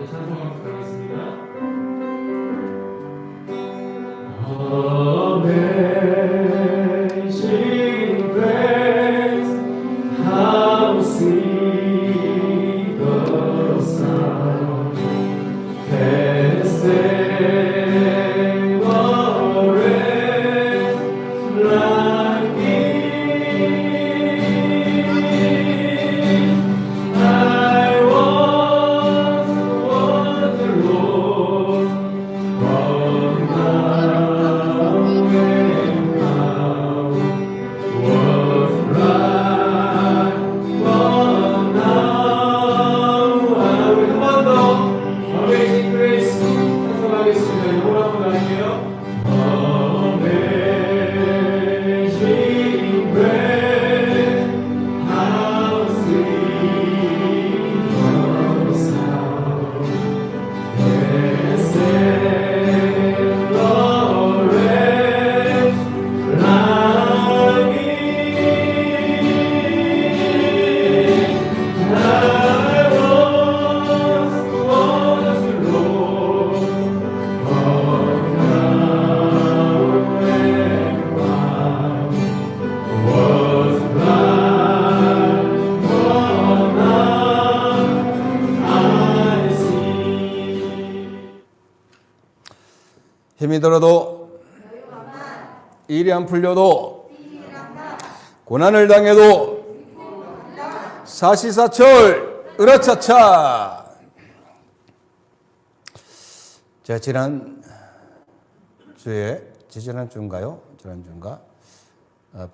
함께 찬송하면서 가겠습니다. Amazing grace, how sweet the sound that saved a wretch like me. I was lost, but now am found. Was blind, but now 우리 한 번 더 Amazing Grace 찬송하겠습니다. 이걸 한번 할게요. Amazing Grace, how sweet the sound that saved a wretch like me. I was lost, but now am found. Was blind, but now I see. 힘이 들어도 일이 안 풀려도 고난을 당해도 사시사철 으라차차. 제가 지난주인가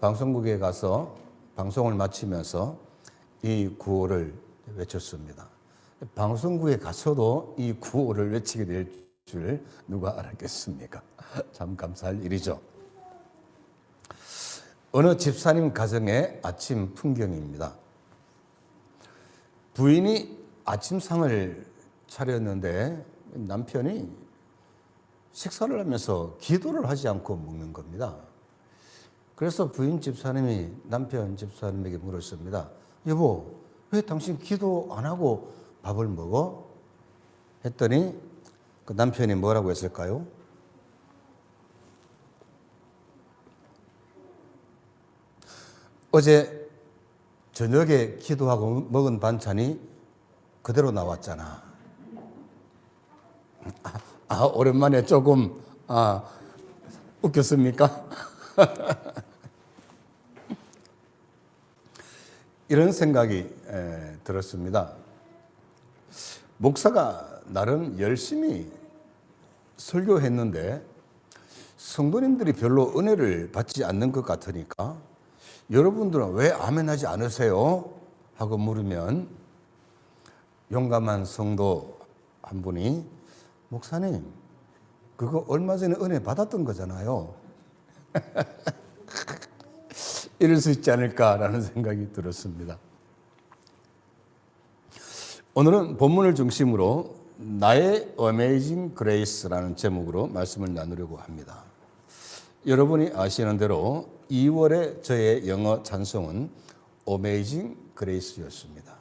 방송국에 가서 방송을 마치면서 이 구호를 외쳤습니다. 방송국에 가서도 이 구호를 외치게 될 줄 누가 알았겠습니까? 참 감사할 일이죠. 어느 집사님 가정의 아침 풍경입니다. 부인이 아침상을 차렸는데 남편이 식사를 하면서 기도를 하지 않고 먹는 겁니다. 그래서 부인 집사님이 남편 집사님에게 물었습니다. 여보, 왜 당신 기도 안 하고 밥을 먹어? 했더니 그 남편이 뭐라고 했을까요? 어제 저녁에 기도하고 먹은 반찬이 그대로 나왔잖아. 오랜만에 조금 웃겼습니까? 이런 생각이 들었습니다. 목사가 나름 열심히 설교했는데 성도님들이 별로 은혜를 받지 않는 것 같으니까 여러분들은 왜 아멘하지 않으세요? 하고 물으면 용감한 성도 한 분이 목사님, 그거 얼마 전에 은혜 받았던 거잖아요. 이럴 수 있지 않을까라는 생각이 들었습니다. 오늘은 본문을 중심으로 나의 Amazing Grace라는 제목으로 말씀을 나누려고 합니다. 여러분이 아시는 대로 2월에 저의 영어 찬송은 Amazing Grace였습니다.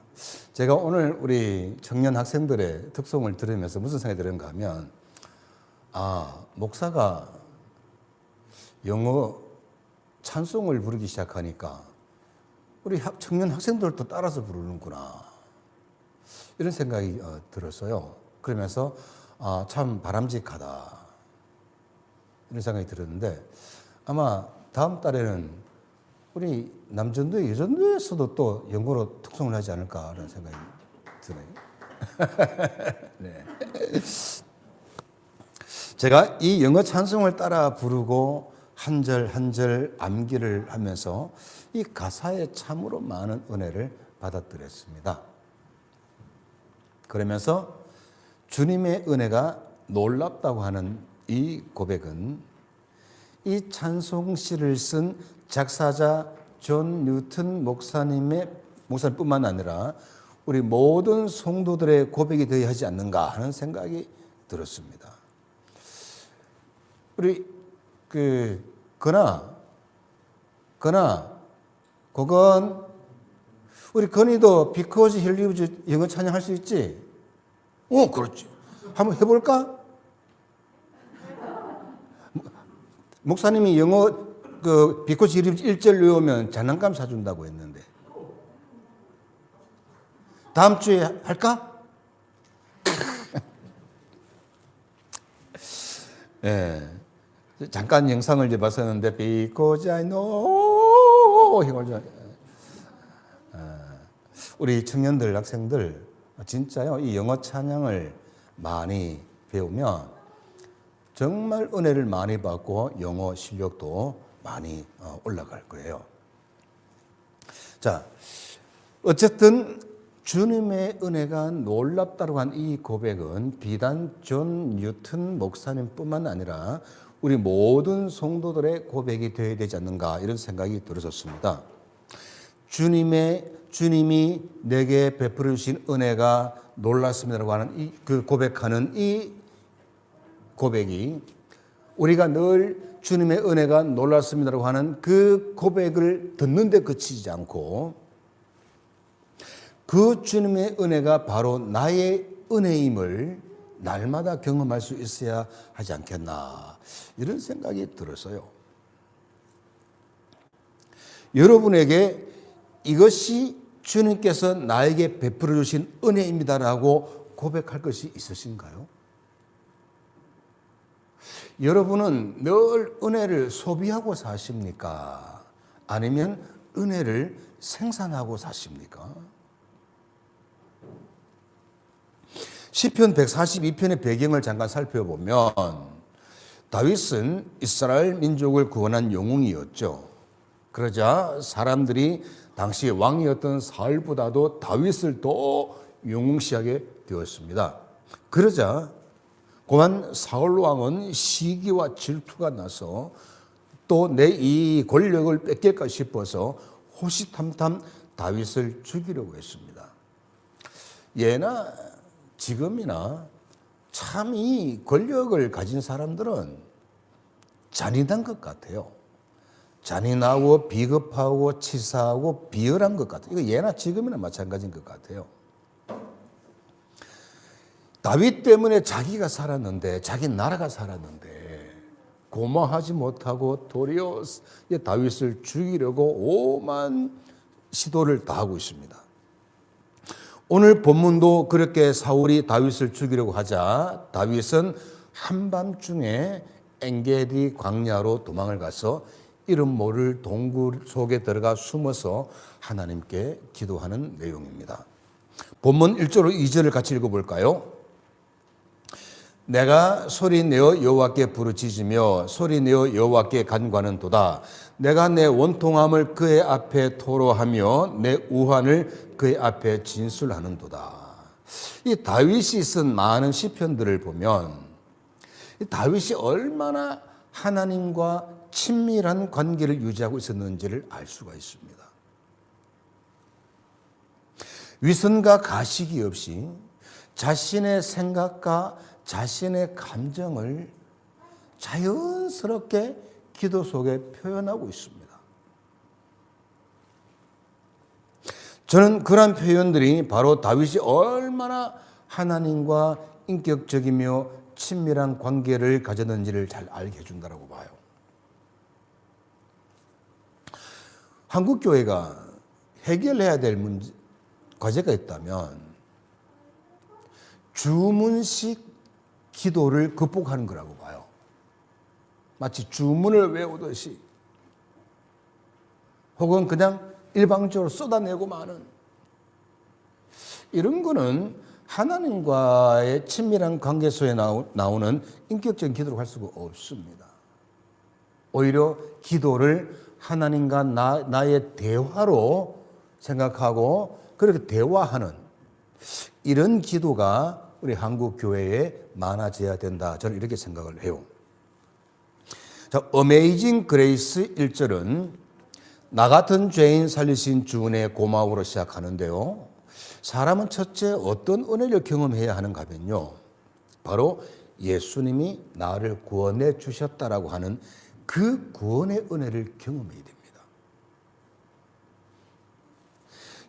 제가 오늘 우리 청년 학생들의 특송을 들으면서 무슨 생각이 드는가 하면 목사가 영어 찬송을 부르기 시작하니까 우리 청년 학생들도 따라서 부르는구나. 이런 생각이 들었어요. 그러면서 참 바람직하다. 이런 생각이 들었는데 아마 다음 달에는 우리 남전도회, 여전도회에서도 또 영어로 특송을 하지 않을까라는 생각이 드네요. 네. 제가 이 영어 찬송을 따라 부르고 한 절 한 절 암기를 하면서 이 가사에 참으로 많은 은혜를 받아들였습니다. 그러면서 주님의 은혜가 놀랍다고 하는 이 고백은 이 찬송시를 쓴 작사자 존 뉴턴 목사님뿐만 아니라 우리 모든 성도들의 고백이 되어야 하지 않는가 하는 생각이 들었습니다. 우리 그건 우리 건이도 Because He Lives 영어 찬양할 수 있지? 그렇지. 한번 해볼까? 목사님이 영어 because it is 1절 외우면 장난감 사준다고 했는데. 다음 주에 할까? 예. 잠깐 영상을 이제 봤었는데, because I know. 이걸 우리 청년들, 학생들, 진짜요, 이 영어 찬양을 많이 배우면 정말 은혜를 많이 받고 영어 실력도 많이 올라갈 거예요. 자, 어쨌든 주님의 은혜가 놀랍다고 한 이 고백은 비단 존 뉴턴 목사님뿐만 아니라 우리 모든 성도들의 고백이 되어야 되지 않는가, 이런 생각이 들었습니다. 주님이 내게 베풀어 주신 은혜가 놀랐습니다라고 하는 고백하는 이 고백이, 우리가 늘 주님의 은혜가 놀랐습니다라고 하는 그 고백을 듣는데 그치지 않고, 그 주님의 은혜가 바로 나의 은혜임을 날마다 경험할 수 있어야 하지 않겠나, 이런 생각이 들었어요. 여러분에게 이것이 주님께서 나에게 베풀어 주신 은혜입니다라고 고백할 것이 있으신가요? 여러분은 늘 은혜를 소비하고 사십니까? 아니면 은혜를 생산하고 사십니까? 시편 142편의 배경을 잠깐 살펴보면, 다윗은 이스라엘 민족을 구원한 영웅이었죠. 그러자 사람들이 당시 왕이었던 사울보다도 다윗을 더 영웅시하게 되었습니다. 그러자 고만 사울 왕은 시기와 질투가 나서 또 내 이 권력을 뺏길까 싶어서 호시탐탐 다윗을 죽이려고 했습니다. 예나 지금이나 참 이 권력을 가진 사람들은 잔인한 것 같아요. 잔인하고 비겁하고 치사하고 비열한 것 같아요. 이거 예나 지금이나 마찬가지인 것 같아요. 다윗 때문에 자기가 살았는데, 자기 나라가 살았는데 고마워하지 못하고 도리어 다윗을 죽이려고 오만 시도를 다하고 있습니다. 오늘 본문도 그렇게 사울이 다윗을 죽이려고 하자 다윗은 한밤중에 엔게디 광야로 도망을 가서 이름 모를 동굴 속에 들어가 숨어서 하나님께 기도하는 내용입니다. 본문 1절로 2절을 같이 읽어볼까요? 내가 소리내어 여호와께 부르짖으며 소리내어 여호와께 간구하는도다. 내가 내 원통함을 그의 앞에 토로하며 내 우환을 그의 앞에 진술하는도다. 이 다윗이 쓴 많은 시편들을 보면 다윗이 얼마나 하나님과 친밀한 관계를 유지하고 있었는지를 알 수가 있습니다. 위선과 가식이 없이 자신의 생각과 자신의 감정을 자연스럽게 기도 속에 표현하고 있습니다. 저는 그런 표현들이 바로 다윗이 얼마나 하나님과 인격적이며 친밀한 관계를 가졌는지를 잘 알게 해준다고 봐요. 한국교회가 해결해야 될 과제가 있다면 주문식 기도를 극복하는 거라고 봐요. 마치 주문을 외우듯이 혹은 그냥 일방적으로 쏟아내고 마는 이런 거는 하나님과의 친밀한 관계 속에 나오는 인격적인 기도로 할 수가 없습니다. 오히려 기도를 하나님과 나의 대화로 생각하고 그렇게 대화하는 이런 기도가 우리 한국 교회에 많아져야 된다. 저는 이렇게 생각을 해요. 자, 어메이징 그레이스 1절은 나 같은 죄인 살리신 주 은혜 고마워로 시작하는데요. 사람은 첫째 어떤 은혜를 경험해야 하는가 하면요. 바로 예수님이 나를 구원해 주셨다라고 하는 그 구원의 은혜를 경험해야 됩니다.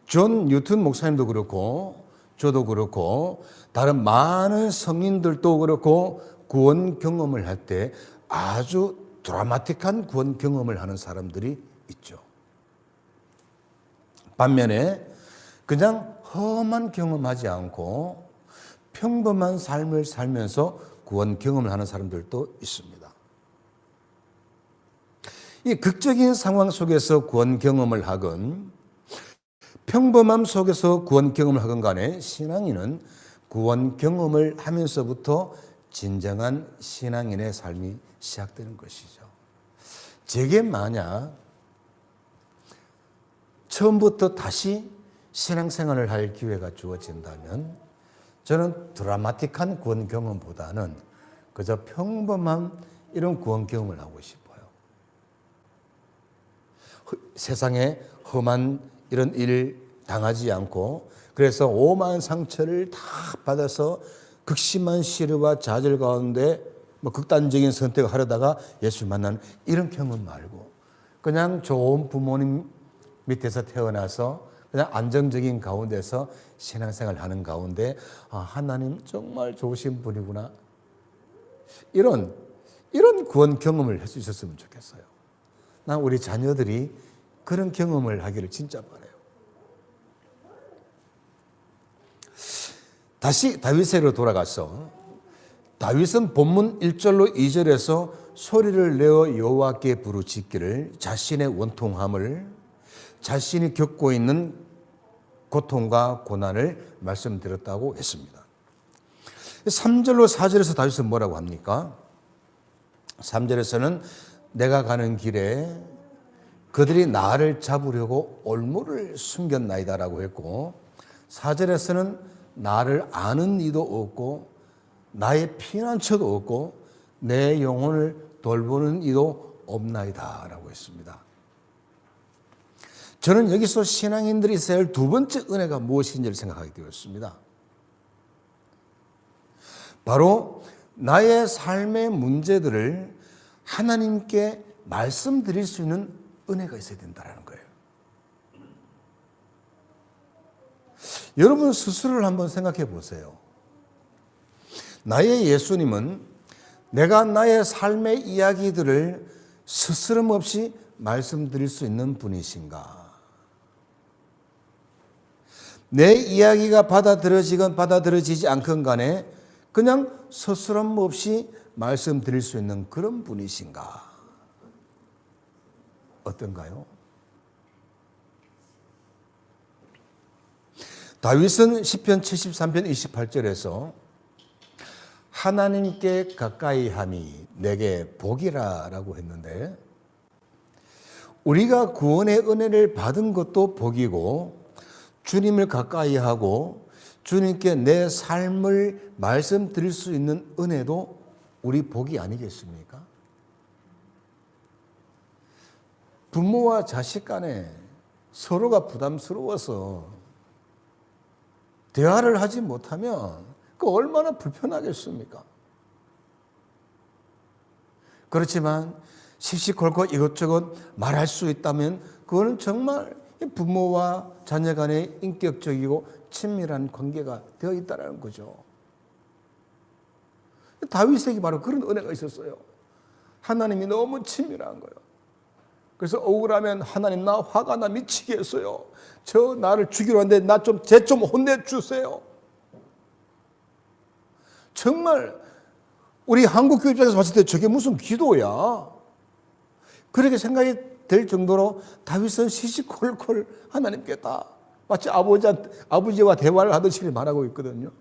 존 뉴턴 목사님도 그렇고 저도 그렇고 다른 많은 성인들도 그렇고 구원 경험을 할 때 아주 드라마틱한 구원 경험을 하는 사람들이 있죠. 반면에 그냥 험한 경험하지 않고 평범한 삶을 살면서 구원 경험을 하는 사람들도 있습니다. 이 극적인 상황 속에서 구원 경험을 하건 평범함 속에서 구원 경험을 하건 간에 신앙인은 구원 경험을 하면서부터 진정한 신앙인의 삶이 시작되는 것이죠. 제게 만약 처음부터 다시 신앙생활을 할 기회가 주어진다면 저는 드라마틱한 구원 경험보다는 그저 평범한 이런 구원 경험을 하고 싶어요. 세상에 험한 이런 일 당하지 않고 그래서 오만 상처를 다 받아서 극심한 시련과 좌절 가운데 극단적인 선택을 하려다가 예수 만나는 이런 경험 말고 그냥 좋은 부모님 밑에서 태어나서 그냥 안정적인 가운데서 신앙생활 하는 가운데 하나님 정말 좋으신 분이구나 이런 구원 경험을 할 수 있었으면 좋겠어요. 난 우리 자녀들이 그런 경험을 하기를 진짜 바라요. 다시 다윗에게로 돌아가서 다윗은 본문 1절로 2절에서 소리를 내어 여호와께 부르짖기를 자신의 원통함을 자신이 겪고 있는 고통과 고난을 말씀드렸다고 했습니다. 3절로 4절에서 다윗은 뭐라고 합니까? 3절에서는 내가 가는 길에 그들이 나를 잡으려고 올무를 숨겼나이다라고 했고 4절에서는 나를 아는 이도 없고 나의 피난처도 없고 내 영혼을 돌보는 이도 없나이다라고 했습니다. 저는 여기서 신앙인들이 있어야 할 두 번째 은혜가 무엇인지를 생각하게 되었습니다. 바로 나의 삶의 문제들을 하나님께 말씀드릴 수 있는 은혜가 있어야 된다는 거예요. 여러분 스스로를 한번 생각해 보세요. 나의 예수님은 내가 나의 삶의 이야기들을 스스럼 없이 말씀드릴 수 있는 분이신가? 내 이야기가 받아들여지건 받아들여지지 않건 간에 그냥 스스럼 없이 말씀드릴 수 있는 그런 분이신가? 어떤가요? 다윗은 시편 73편 28절에서 하나님께 가까이함이 내게 복이라라고 했는데 우리가 구원의 은혜를 받은 것도 복이고 주님을 가까이하고 주님께 내 삶을 말씀드릴 수 있는 은혜도 우리 복이 아니겠습니까? 부모와 자식 간에 서로가 부담스러워서 대화를 하지 못하면 그 얼마나 불편하겠습니까? 그렇지만 시시콜콜 이것저것 말할 수 있다면 그거는 정말 부모와 자녀 간의 인격적이고 친밀한 관계가 되어 있다는 거죠. 다윗에게 바로 그런 은혜가 있었어요. 하나님이 너무 친밀한 거예요. 그래서 억울하면 하나님 나 화가 나 미치게 했어요. 저 나를 죽이려 하는데 쟤 좀 혼내주세요. 정말 우리 한국 교회 입장에서 봤을 때 저게 무슨 기도야. 그렇게 생각이 될 정도로 다윗은 시시콜콜 하나님께 다 마치 아버지와 대화를 하듯이 말하고 있거든요.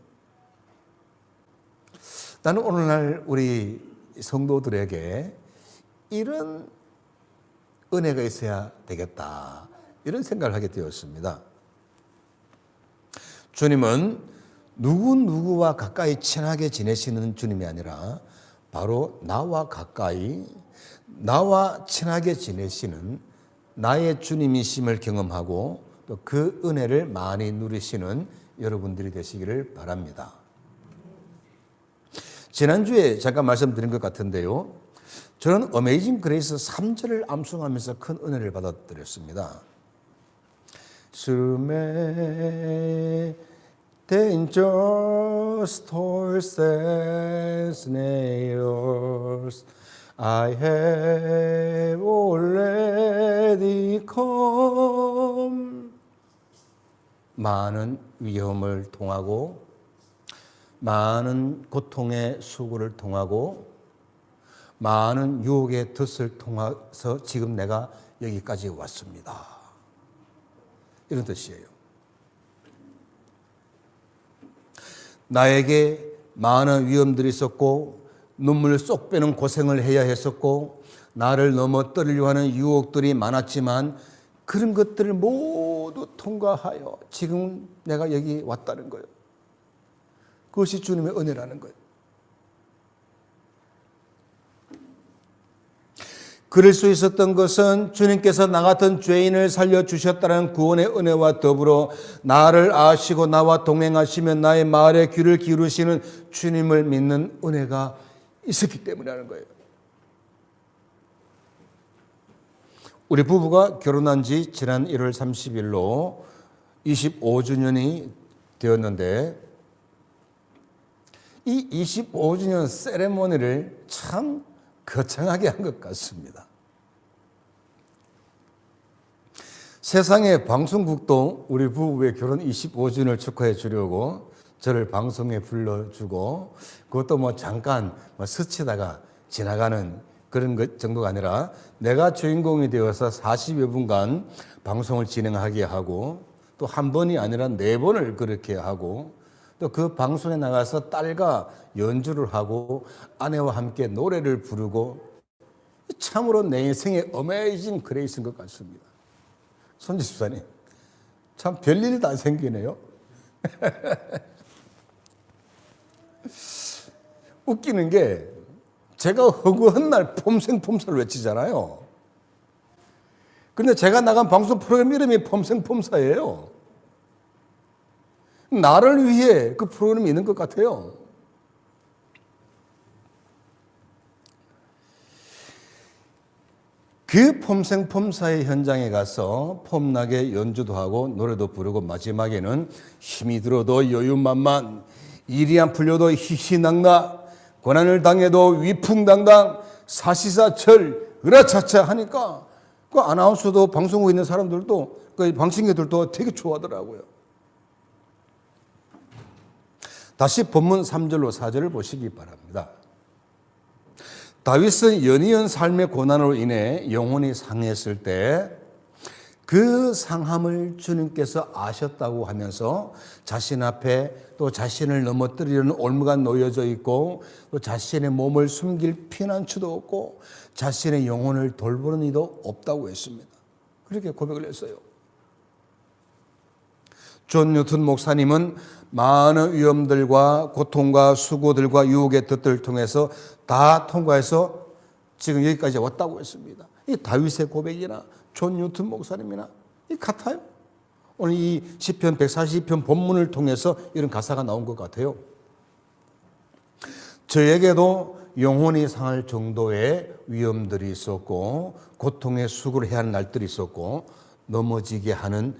나는 오늘날 우리 성도들에게 이런 은혜가 있어야 되겠다. 이런 생각을 하게 되었습니다. 주님은 누구와 가까이 친하게 지내시는 주님이 아니라 바로 나와 가까이 나와 친하게 지내시는 나의 주님이심을 경험하고 또 그 은혜를 많이 누리시는 여러분들이 되시기를 바랍니다. 지난주에 잠깐 말씀드린 것 같은데요. 저는 어메이징 그레이스 3절을 암송하면서 큰 은혜를 받아들였습니다. 숨에 dangerous toils and snares I have already come. 많은 위험을 통하고 많은 고통의 수고를 통하고 많은 유혹의 덫을 통해서 지금 내가 여기까지 왔습니다. 이런 뜻이에요. 나에게 많은 위험들이 있었고 눈물을 쏙 빼는 고생을 해야 했었고 나를 넘어뜨리려고 하는 유혹들이 많았지만 그런 것들을 모두 통과하여 지금 내가 여기 왔다는 거예요. 그것이 주님의 은혜라는 거예요. 그럴 수 있었던 것은 주님께서 나 같은 죄인을 살려주셨다는 구원의 은혜와 더불어 나를 아시고 나와 동행하시며 나의 말에 귀를 기울이시는 주님을 믿는 은혜가 있었기 때문이라는 거예요. 우리 부부가 결혼한 지 지난 1월 30일로 25주년이 되었는데 이 25주년 세레모니를 참 거창하게 한 것 같습니다. 세상의 방송국도 우리 부부의 결혼 25주년을 축하해 주려고 저를 방송에 불러주고 그것도 뭐 잠깐 스치다가 지나가는 그런 것 정도가 아니라 내가 주인공이 되어서 40여 분간 방송을 진행하게 하고 또 한 번이 아니라 4번을 그렇게 하고 또 그 방송에 나가서 딸과 연주를 하고 아내와 함께 노래를 부르고 참으로 내 인생의 어메이징 그레이스인 것 같습니다. 손지 집사님, 참 별일 다 생기네요. 웃기는 게 제가 허구한 날 폼생폼사를 외치잖아요. 그런데 제가 나간 방송 프로그램 이름이 폼생폼사예요. 나를 위해 그 프로그램이 있는 것 같아요. 그 폼생폼사의 현장에 가서 폼나게 연주도 하고 노래도 부르고 마지막에는 힘이 들어도 여유만만, 일이 안 풀려도 희희낙낙, 고난을 당해도 위풍당당, 사시사철, 으라차차 하니까 그 아나운서도 방송국에 있는 사람들도 그 방청객들도 되게 좋아하더라고요. 다시 본문 3절로 4절을 보시기 바랍니다. 다윗은 연이은 삶의 고난으로 인해 영혼이 상했을 때 그 상함을 주님께서 아셨다고 하면서 자신 앞에 또 자신을 넘어뜨리려는 올무가 놓여져 있고 또 자신의 몸을 숨길 피난처도 없고 자신의 영혼을 돌보는 이도 없다고 했습니다. 그렇게 고백을 했어요. 존 뉴턴 목사님은 많은 위험들과 고통과 수고들과 유혹의 덫들을 통해서 다 통과해서 지금 여기까지 왔다고 했습니다. 이 다윗의 고백이나 존 뉴턴 목사님이나 이 같아요. 오늘 이 시편 140편 본문을 통해서 이런 가사가 나온 것 같아요. 저에게도 영혼이 상할 정도의 위험들이 있었고 고통의 수고를 해야 하는 날들이 있었고 넘어지게 하는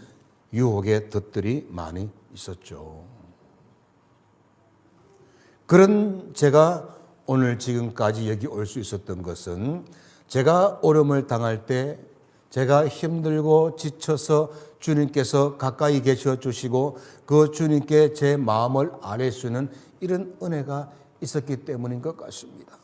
유혹의 덫들이 많이 있었죠. 그런 제가 오늘 지금까지 여기 올 수 있었던 것은 제가 어려움을 당할 때 제가 힘들고 지쳐서 주님께서 가까이 계셔 주시고 그 주님께 제 마음을 아뢰 주는 이런 은혜가 있었기 때문인 것 같습니다.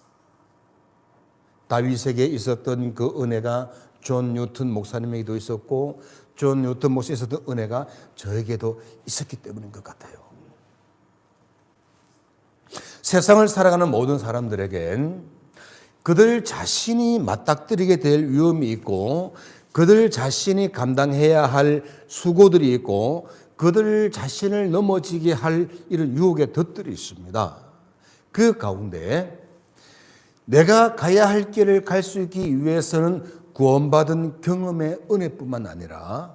다윗에게 있었던 그 은혜가 존 뉴턴 목사님에게도 있었고 존 뉴턴 목사님에게 있었던 은혜가 저에게도 있었기 때문인 것 같아요. 세상을 살아가는 모든 사람들에겐 그들 자신이 맞닥뜨리게 될 위험이 있고 그들 자신이 감당해야 할 수고들이 있고 그들 자신을 넘어지게 할 이런 유혹의 덫들이 있습니다. 그 가운데 내가 가야 할 길을 갈 수 있기 위해서는 구원받은 경험의 은혜뿐만 아니라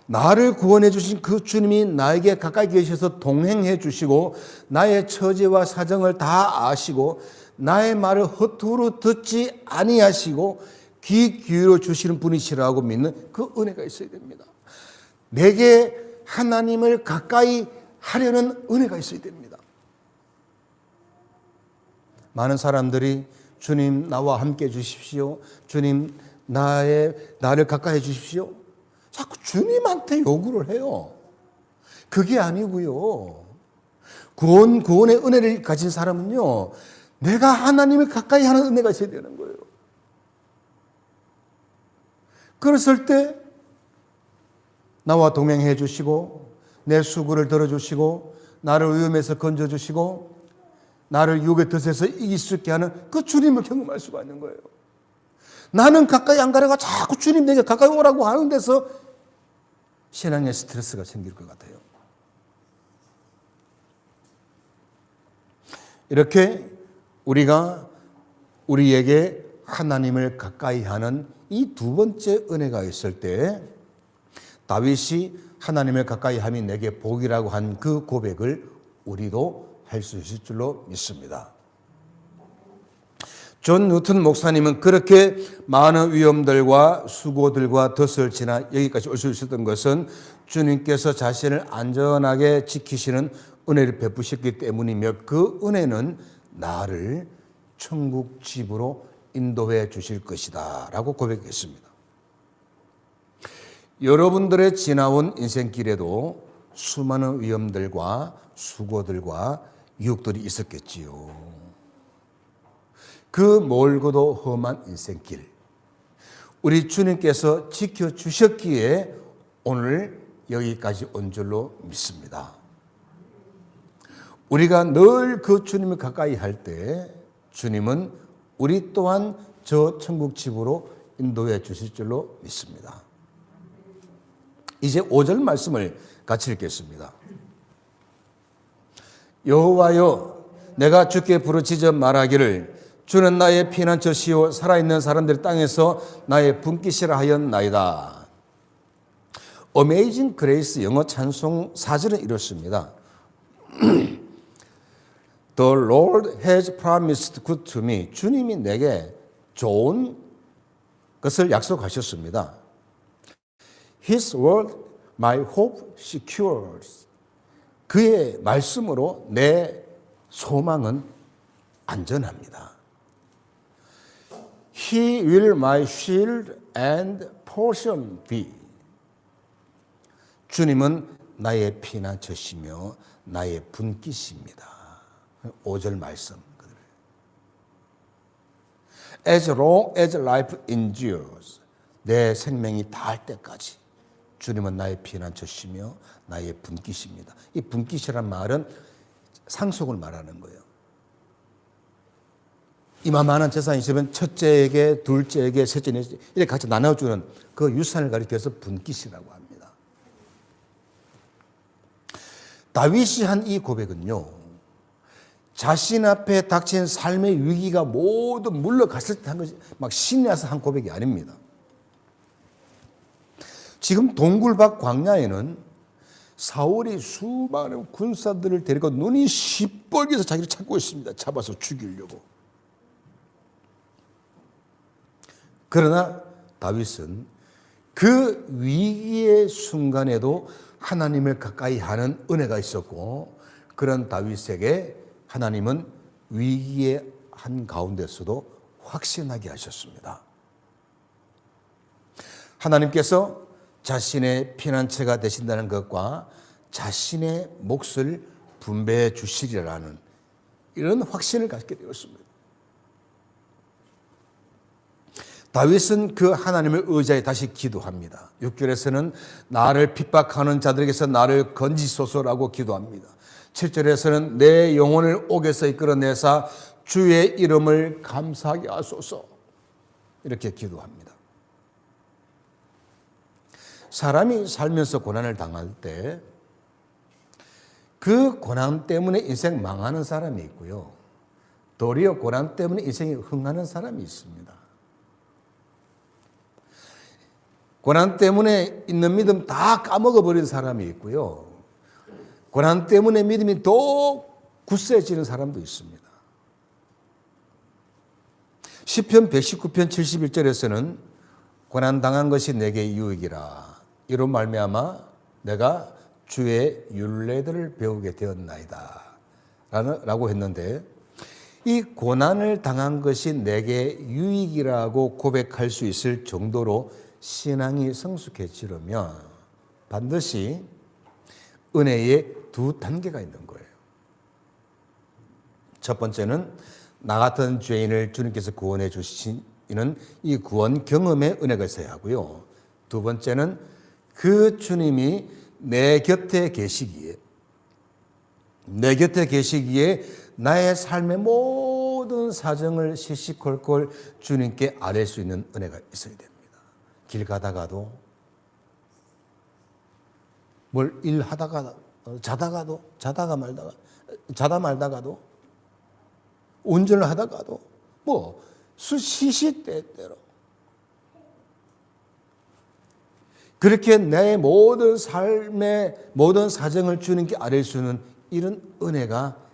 나를 구원해 주신 그 주님이 나에게 가까이 계셔서 동행해 주시고 나의 처지와 사정을 다 아시고 나의 말을 허투루 듣지 아니하시고 귀 기울여 주시는 분이시라고 믿는 그 은혜가 있어야 됩니다. 내게 하나님을 가까이 하려는 은혜가 있어야 됩니다. 많은 사람들이 주님 나와 함께 해 주십시오. 주님 나를 가까이 해 주십시오. 자꾸 주님한테 요구를 해요. 그게 아니고요. 구원의 은혜를 가진 사람은요, 내가 하나님을 가까이 하는 은혜가 있어야 되는 거예요. 그랬을 때 나와 동행해 주시고 내 수고를 들어주시고 나를 위험에서 건져주시고 나를 유혹의 덫에서 이길 수 있게 하는 그 주님을 경험할 수가 있는 거예요. 나는 가까이 안 가려고 자꾸 주님 내게 가까이 오라고 하는 데서 신앙의 스트레스가 생길 것 같아요. 이렇게 우리가 우리에게 하나님을 가까이 하는 이 두 번째 은혜가 있을 때 다윗이 하나님을 가까이 함이 내게 복이라고 한 그 고백을 우리도 할 수 있을 줄로 믿습니다. 존 뉴턴 목사님은 그렇게 많은 위험들과 수고들과 덫을 지나 여기까지 올 수 있었던 것은 주님께서 자신을 안전하게 지키시는 은혜를 베푸셨기 때문이며 그 은혜는 나를 천국 집으로 인도해 주실 것이다 라고 고백했습니다. 여러분들의 지나온 인생길에도 수많은 위험들과 수고들과 유혹들이 있었겠지요. 그 멀고도 험한 인생길, 우리 주님께서 지켜주셨기에 오늘 여기까지 온 줄로 믿습니다. 우리가 늘 그 주님을 가까이 할 때 주님은 우리 또한 저 천국 집으로 인도해 주실 줄로 믿습니다. 이제 5절 말씀을 같이 읽겠습니다. 여호와여, 내가 주께 부르짖어 말하기를 주는 나의 피난처시요 살아있는 사람들 땅에서 나의 분깃이라 하였나이다. Amazing Grace 영어 찬송 4절은 이렇습니다. The Lord has promised good to me. 주님이 내게 좋은 것을 약속하셨습니다. His word my hope secures. 그의 말씀으로 내 소망은 안전합니다. He will my shield and portion be. 주님은 나의 피난처시며 나의 분깃입니다. 5절 말씀. As long as life endures. 내 생명이 닿을 때까지 주님은 나의 피난처시며 나의 분깃입니다. 이 분깃이란 말은 상속을 말하는 거예요. 이만한 재산이 있으면 첫째에게, 둘째에게, 셋째에게 이렇게 같이 나눠주는 그 유산을 가리켜서 분깃이라고 합니다. 다윗이 한 이 고백은요, 자신 앞에 닥친 삶의 위기가 모두 물러갔을 때 한 것이 막 신이 나서 한 고백이 아닙니다. 지금 동굴 밖 광야에는 사울이 수많은 군사들을 데리고 눈이 시뻘개서 자기를 찾고 있습니다. 잡아서 죽이려고. 그러나 다윗은 그 위기의 순간에도 하나님을 가까이 하는 은혜가 있었고, 그런 다윗에게 하나님은 위기의 한가운데서도 확신하게 하셨습니다. 하나님께서 자신의 피난처가 되신다는 것과 자신의 몫을 분배해 주시리라는 이런 확신을 갖게 되었습니다. 다윗은 그 하나님을 의지해 다시 기도합니다. 6절에서는 나를 핍박하는 자들에게서 나를 건지소서라고 기도합니다. 7절에서는 내 영혼을 옥에서 이끌어내사 주의 이름을 감사하게 하소서 이렇게 기도합니다. 사람이 살면서 고난을 당할 때 그 고난 때문에 인생 망하는 사람이 있고요, 도리어 고난 때문에 인생이 흥하는 사람이 있습니다. 고난 때문에 있는 믿음 다 까먹어버린 사람이 있고요, 고난 때문에 믿음이 더 굳세지는 사람도 있습니다. 시편 119편 71절에서는 고난당한 것이 내게 유익이라 이로 말미암아 내가 주의 율례들을 배우게 되었나이다 라고 했는데, 이 고난을 당한 것이 내게 유익이라고 고백할 수 있을 정도로 신앙이 성숙해지려면 반드시 은혜의 두 단계가 있는 거예요. 첫 번째는 나 같은 죄인을 주님께서 구원해 주시는 이 구원 경험의 은혜가 있어야 하고요. 두 번째는 그 주님이 내 곁에 계시기에 나의 삶의 모든 사정을 시시콜콜 주님께 아뢰 수 있는 은혜가 있어야 됩니다. 길 가다가도, 뭘 일하다가, 자다 말다가도, 운전을 하다가도, 시시때때로 그렇게 내 모든 삶의 모든 사정을 주님께 아뢰 수 있는 이런 은혜가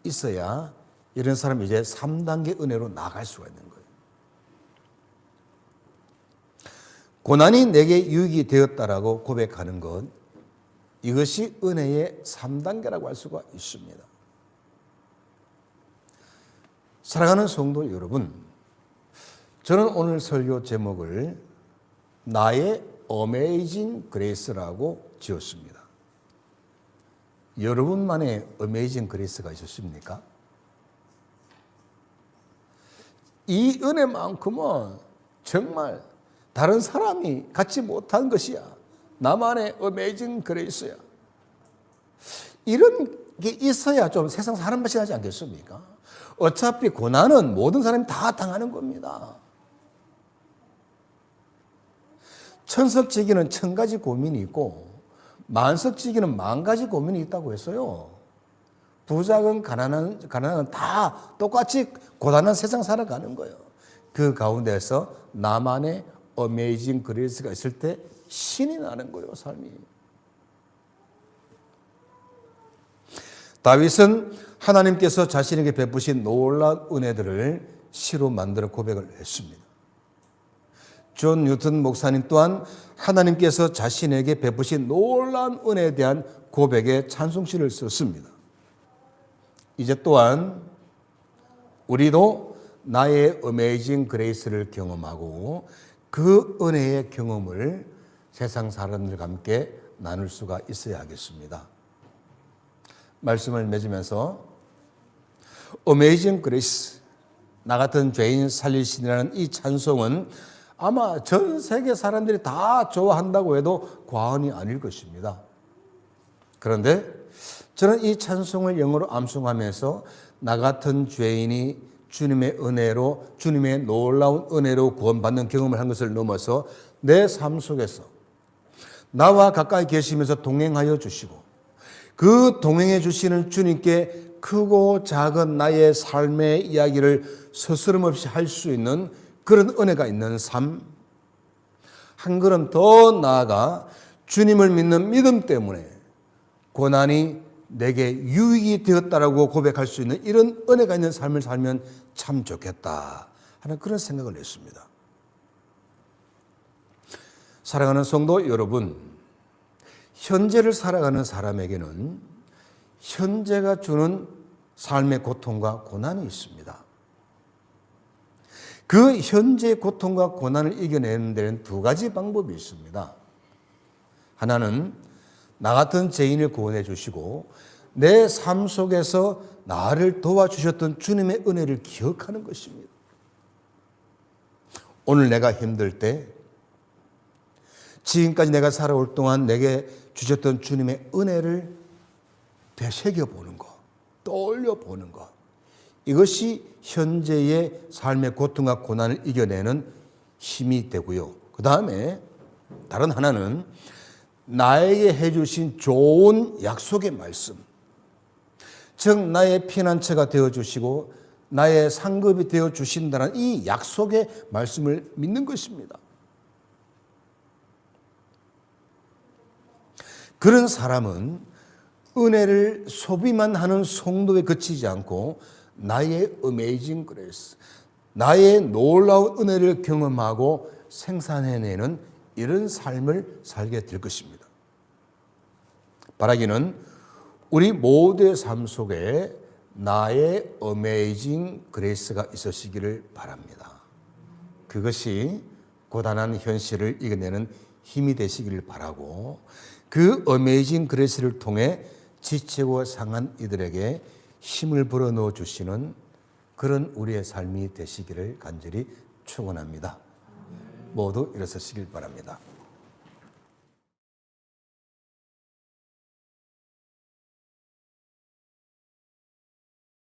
있어야 이런 사람이 이제 3단계 은혜로 나갈 수가 있는 거예요. 고난이 내게 유익이 되었다라고 고백하는 것, 이것이 은혜의 3단계라고 할 수가 있습니다. 사랑하는 성도 여러분, 저는 오늘 설교 제목을 나의 어메이징 그레이스라고 지었습니다. 여러분만의 어메이징 그레이스가 있으십니까? 이 은혜만큼은 정말 다른 사람이 갖지 못한 것이야. 나만의 어메이징 그레이스야. 이런 게 있어야 좀 세상 사람 맛이 나지 않겠습니까? 어차피 고난은 모든 사람이 다 당하는 겁니다. 천석지기는 1000가지 고민이 있고 만석지기는 10,000가지 고민이 있다고 했어요. 부자건 가난한 다 똑같이 고단한 세상 살아가는 거예요. 그 가운데서 나만의 어메이징 그레이스가 있을 때 신이 나는 거예요, 삶이. 다윗은 하나님께서 자신에게 베푸신 놀라운 은혜들을 시로 만들어 고백을 했습니다. 존 뉴턴 목사님 또한 하나님께서 자신에게 베푸신 놀라운 은혜에 대한 고백의 찬송시를 썼습니다. 이제 또한 우리도 나의 어메이징 그레이스를 경험하고 그 은혜의 경험을 세상 사람들과 함께 나눌 수가 있어야 하겠습니다. 말씀을 맺으면서 어메이징 그레이스, 나 같은 죄인 살리시니라는 이 찬송은 아마 전 세계 사람들이 다 좋아한다고 해도 과언이 아닐 것입니다. 그런데 저는 이 찬송을 영어로 암송하면서 나 같은 죄인이 주님의 은혜로, 주님의 놀라운 은혜로 구원받는 경험을 한 것을 넘어서 내 삶 속에서 나와 가까이 계시면서 동행하여 주시고 그 동행해 주시는 주님께 크고 작은 나의 삶의 이야기를 서스럼없이 할 수 있는 그런 은혜가 있는 삶, 한 걸음 더 나아가 주님을 믿는 믿음 때문에 고난이 내게 유익이 되었다라고 고백할 수 있는 이런 은혜가 있는 삶을 살면 참 좋겠다 하는 그런 생각을 했습니다. 사랑하는 성도 여러분, 현재를 살아가는 사람에게는 현재가 주는 삶의 고통과 고난이 있습니다. 그 현재의 고통과 고난을 이겨내는 데는 두 가지 방법이 있습니다. 하나는 나 같은 죄인을 구원해 주시고 내 삶 속에서 나를 도와주셨던 주님의 은혜를 기억하는 것입니다. 오늘 내가 힘들 때, 지금까지 내가 살아올 동안 내게 주셨던 주님의 은혜를 되새겨보는 것, 떠올려보는 것, 이것이 현재의 삶의 고통과 고난을 이겨내는 힘이 되고요. 그 다음에 다른 하나는 나에게 해주신 좋은 약속의 말씀, 즉 나의 피난처가 되어주시고 나의 상급이 되어주신다는 이 약속의 말씀을 믿는 것입니다. 그런 사람은 은혜를 소비만 하는 성도에 그치지 않고 나의 어메이징 그레이스, 나의 놀라운 은혜를 경험하고 생산해내는 이런 삶을 살게 될 것입니다. 바라기는 우리 모두의 삶 속에 나의 어메이징 그레이스가 있으시기를 바랍니다. 그것이 고단한 현실을 이겨내는 힘이 되시기를 바라고, 그 어메이징 그레이스를 통해 지치고 상한 이들에게 힘을 불어넣어 주시는 그런 우리의 삶이 되시기를 간절히 축원합니다. 모두 일어서시길 바랍니다.